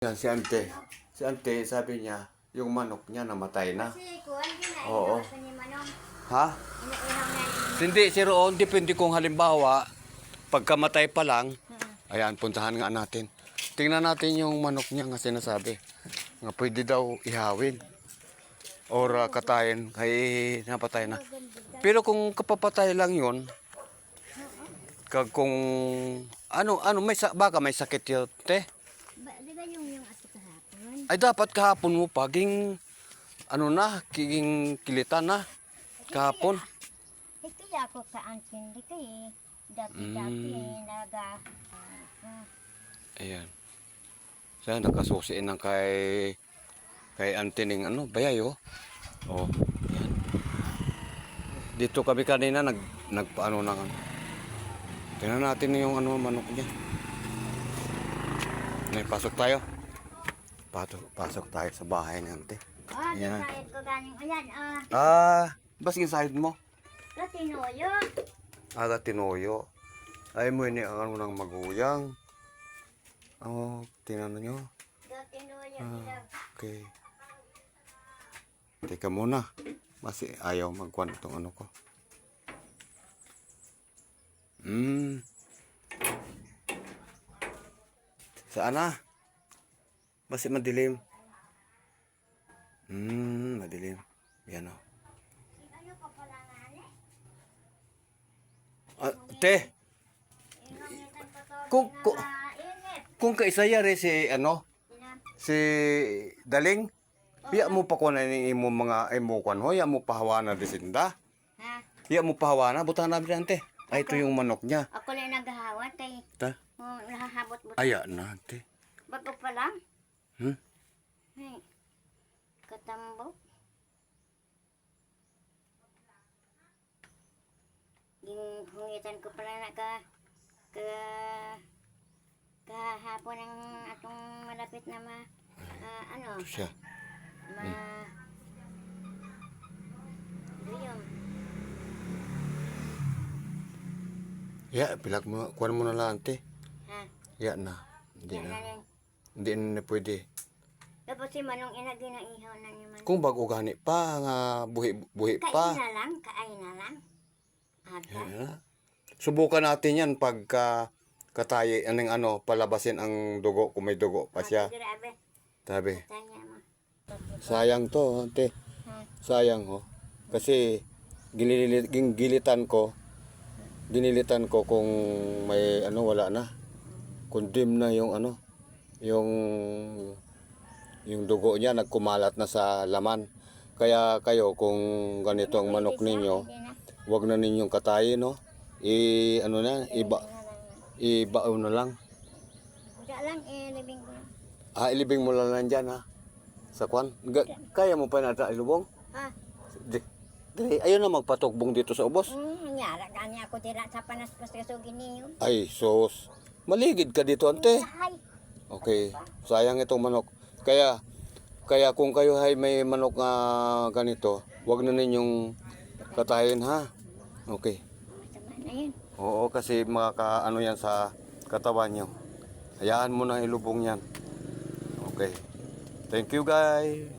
Yan si ante. Si ante, sabi niya, yung manok niya namatay na. Kasi kuwan Oo. ginainaw ni Manong. Ha? Inainaw na ni. Hindi, si Roon, depende kung halimbawa, pagkamatay pa lang, ayan, puntahan nga natin. Tingnan natin yung manok niya nga sinasabi. Nga pwede daw ihawin. Or katayin, kay napatay na. Pero kung kapapatay lang yun, kung baka may sakit yun, te. Di ba yung ato kahapon? Ay dapat kahapon mo pa, kiging kilitan na. Kahapon. Ito ako kaantindi kay dati-dati naga. Ayan. Siya nakasusiin ng kay Antining bayayo. Oh, yan. Dito kami kanina nagpaano na. Tingnan natin yung manok niya. Pasok tayo. Pasok tayo sa bahay ni Ante. Yan. Sahid ko ganing. Ayan, basing sahid mo? Latinoyo. Tinoyo. Ay mo ini ang nang maguyang. Tingnan nyo. Latinoyo. Okay. Teka muna. Kasi ayaw magkuhan itong ko. Saan na? Basi madilim. Madilim. Yan o. Te. Kung kaisaya rin si Daling, iya mo pa kuha na imo mga imukan ho, iya mo pahawana disinda. Ha? Iya mo pahawana, butahan namin ante. Ay, ito yung manok niya. Ako lang naghahawat kay. Ta? Nahahabot mo. Aya na ante. Bago pa lang. Hey. Katambok. Hungitan ko pala na kahapon ang atong malapit na Ito siya. Duyom. Ya, pilak mo, kuha mo na lang ante. Ha? Ya na. Hindi Yan na. yan. Hindi na pwede. Tapos si Manong ina ginaihaw na ni Manong. Kung bago gani pa, nga buhi pa. Kain na lang. Aga. Ya. Subukan natin yan pagka katayi, palabasin ang dugo, kung may dugo pa siya. Grabe. Sabi, Tanya mo. sayang to, ante. Sayang ho. Kasi ginilitan ko kung may wala na. Kundim na yung yung dugo niya nagkumalat na sa laman. Kaya kayo kung ganito ang manok ninyo, wag na ninyong katayin, no? Ibaon na lang. Wala lang, ilibing ko lang. Ilibing mo lang dyan, ha? Sa kwan. Kaya mo pa nata ilubong? Ha? Dali, ayaw na magpatugbong dito sa ubos. Nyara gani ako dira sa panaspas kasugin niyo. Ay, sos. Maligid ka dito, ante. Ay. Okay. Sayang itong manok. Kaya kung kayo ay may manok nga ganito, wag na ninyong katayin, ha? Okay. Masama na yun. Oo, kasi makakaano yan sa katawan nyo. Hayaan mo na ilubong yan. Okay. Thank you, guys.